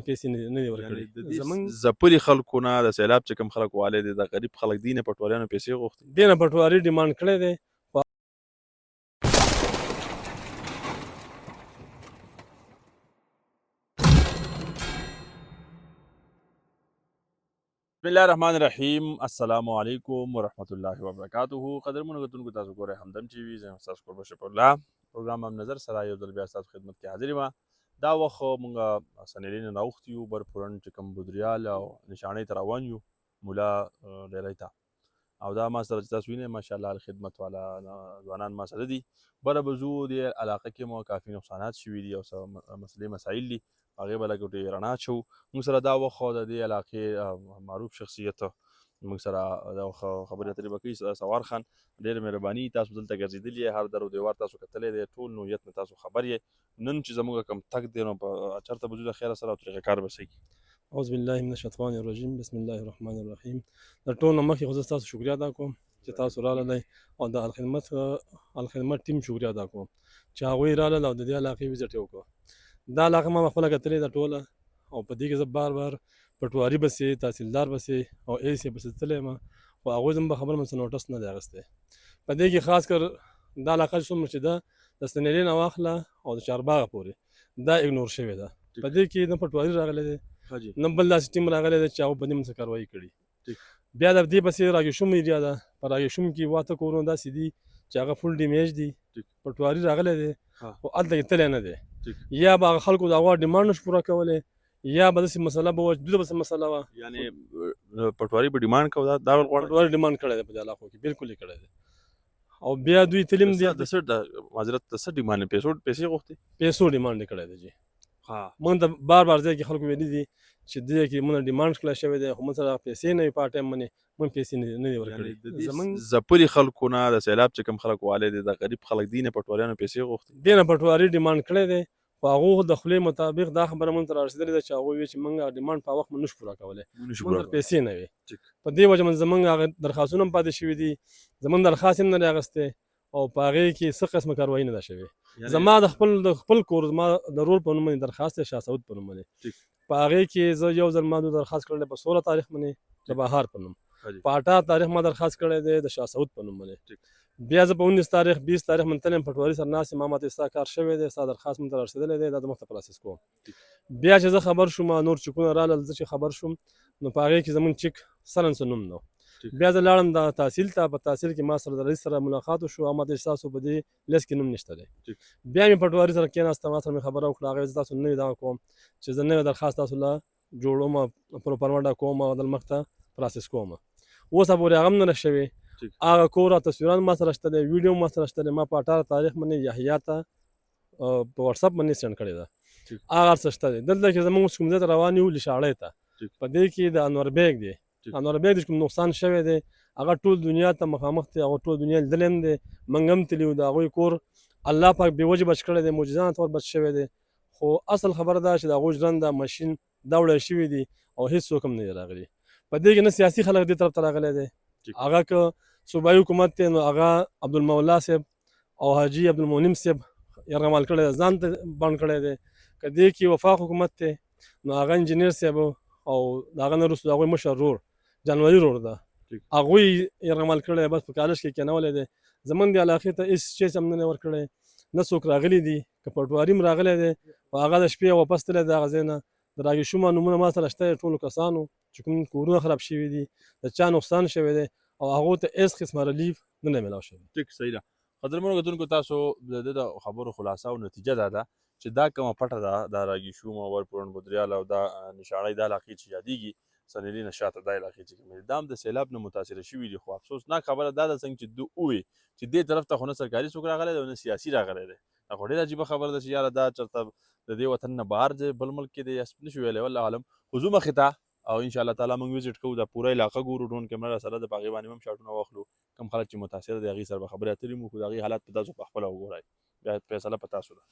پیسې نه دي ورکړي. زمونږ ځپلي خلکو نه د سیلاب چې کوم خلک والی دي د غریب خلک دي نه پټواریانو پیسې غوښتي دې نه پټواري ډیمانډ کړی دی. بسم الله الرحمن الرحیم. السلام علیکم ورحمت الله وبرکاته. قدرمنو کتونکو تاسو ګورئ همدم ټي وي. زه یم ستاسو کوربه شفیع الله. پروګرام هم نظر سره یو ځل بیا ستاسو خدمت کې حاضر یم. دا وخت مونږ سنیلي نه راوښتي یو بر پورن چې کوم بودریال او نشانۍ ته روان یو مولا ډیرۍ ته، او دا ما سره چې تاسو وینئ ماشاءالله خدمت والا ځوانان ما سره دي. بره به ځو دې علاقه کې مو کافي نقصانات شوي دي او څه مسلې مسایل دي، هغې به لږ ډېرې رڼا اچوو. موږ سره دا وخت د دې علاقې معروف شخصیت موږ سره دا خبرې اترې به کوي. سوار خان ډېره مهرباني، تاسو دلته ګرځېدلي یې، هر در و دیوار تاسو کتلی دی، ټول نوعیت نه تاسو خبر یې. نن چې زموږ کوم تګ دی نو په چېرته به ځو د خیره سره او طریقه کار به څه کي. اعوذ بالله من الشیطان الرجیم. بسم الله الرحمن الرحیم. د ټول نه مخکې خو زه ستاسو شکریا ادا کوم چې تاسو راغلی او د الخدمت ټیم شکریا ادا کوم چې هغوی راغلل او د دې علاقې وزټ یې وکړو. دا علاقه ما خپله کتلې ده ټوله، او په دې کې زه بار بار پټواري پسې، تحصیلدار پسې او ایس یې پسې تللی یم، خو هغوی زموږ خبره من څه نوټس نه دی اخیستی. په دې کې خاص کر دا علاقه څومره چې ده د ستنېلې نه واخله او د چارباغه پورې دا اګنور شوې ده. په دې کې نه پټواري راغلی دی نه بل داسې ټیم راغلی دی چې هغو په دې باندې څه کاروایي کړي. بیا د دې پسې راګېشوم ایریا ده، په راګېشوم کې 8 کورونه داسې دي چې هغه فل ډیمیج دي. پټواري راغلی دی خو هلته کې تلی نه دی. یا به هغه خلکو د هغه ډیمانډ نشو پوره کولی، یا به داسې مسله به وه دوی به څه مسله وه، یعنې پټواري به ډیمانډ کوو دا ډول غواړي. پټواري ډیمانډ کړی دی په دې علاقو کې، بالکل یې کړی دی. او بیا دوی تلیم دي د څه د معذرت د څه ډیمانډ پیسې غوښتي، پیسو ډیمانډ یې کړی دی. جی موږ ته بار بار ځای کې خلکو ویلي دي چې دې کې موږ ډیمانډ کړی شوی دی، خو موږ سره پیسې نه وي په ټایم باندې، موږ پیسې نه دي ورکړي. زموږ ځپلي خلکو نه د سیلاب چې کوم خلک والی دي د غریب خلک دي نه پټواریانو پیسې غوښتي. دې نه پټواري ډیمانډ کړی دی، خو هغو د خولې مطابق دا خبره موږ ته رارسېدلې ده چې هغوی وایي چې موږ ډیمانډ په وخت نشو پوره کولی، موږ سره پیسې نه وي. په دې وجه باندې زموږ هغه درخواستونه هم پاتې شوي دي، زموږ درخواست هم نه دی اخیستی او په هغې کې څه قسمه کاروایي نه ده شوې. زما د خپل کور زما د رور په نوم باندې درخواست دی، شاه سعود په نوم باندې. په هغې کې زه یو ځل ما درخواست کړی په 16 تاریخ باندې د بهار په نوم، په 18 تاریخ ما درخواست کړی دی د شاه سعود په نوم باندې. بیا زه په 19 تاریخ 20 تاریخ باندې تللی یم پټواري سره ناست یم، ما ماته ستا کار شوی دی، ستا درخواست مونږ ته رارسېدلی دی، دا زه مخته پروسس کوم. بیا چې زه خبر شوم نور چیکونه راغلل، زه چې خبر شوم نو په هغې کې زموږ چیک سلنس نوم نه و. بیا زه لاړم د تحصیل ته، په تحصیل کې ما سره د رئیس سره ملاقات وشو او ما ته ستاسو په دې لیست کې نوم نشته دی. بیا مې پټواري سره کېناستم، ما سره مې خبره وکړه، هغې زه تاسو نوې دغه کوم چې زه نوې درخواست تاسو له جوړوم، پروپرمنډه کوم او د مخته پروسس کوم. اوس پورې هغه هم نه ده شوې. هغه کور او تصویران ما سره شته دی، ویډیو ما سره شته دی، ما په 18 تاریخ باندې یحیی ته په واتساپ باندې سینډ کړې ده، هغه هر څه شته دی. دلته کې زموږ اوس کوم ځای ته روان یو لشاړۍ ته، په دې کې د انور بیګ دی، انور بیګ چې کوم نقصان شوی دی هغه ټول دنیا ته مخامخ دی، هغه ټول دنیا لیدلی هم دی، موږ هم تللي وو. د هغوی کور الله پاک بې وجې بچ کړی دی، معجزانه طور بچ شوی دی، خو اصل خبره دا چې د هغوی ژرنده ماشین دا وړی شوي دي او هېڅوک هم نه دی راغلي. په دې کې نه سیاسي خلک دې طرف ته راغلی دی، هغه که صوبایي حکومت دی نو هغه عبدالمولا صاحب او حاجي عبدالمنعم صاحب یرغمال کړی دی، ځان ته بند کړی دی. که دې کې وفاق حکومت دی نو هغه انجینر صاحب او د هغه نه وروسته د هغوی مشر رور جانوري رور ده، هغوی یرغمال کړی دی، بس په کالج کې کېنولی دی. زموږ دې علاقې ته هېڅ شی هم نه دی ورکړی، نه څوک راغلي دي، که پټواري هم راغلی دی خو هغه د شپې واپس تللی دی هغه ځای نه. د راګېشومه نومونه ما سره شته ټولو کسانو چې کوم کورونه خراب شوي دي، د چا نقصان شوی دی او هغو ته هېڅ قسمه ریلیف نه دی میلاو شوی. ټیک صحیح ده. قدرمنو کتونکو تاسو د ده د خبرو خلاصه او نتیجه دا ده چې دا کومه پټه ده د راګېشوم او ورپورن بودریال او دا نشانۍ دا علاقې چې یادېږي سنیلي نه شاته دا علاقې چې کومې دي دا هم د سیلاب نه متاثره شوي دي. خو افسوسناک خبره دا ده څنګه چې ده ووایي چې دې طرف ته خو نه سرکاري څوک راغلی دی او نه سیاسي راغلی دی. دا خو ډېره عجیبه خبره ده چې یاره دا چېرته د دې وطن نه بهر دی بل ملک کې دی یا نه شو ویلی، والله عالم. خو ځو مخې ته او انشاءالله تعالی موږ وزټ کوو، دا پوره علاقه ګورو، ډرون کیمره راسره ده، په هغې باندې هم شاټونه واخلو، کوم خلک چې متاثره دي هغې سره به خبرې اترې مو کړو، د هغې حالات به تاسو په خپله وګورئ، بیا فیصله په تاسو ده.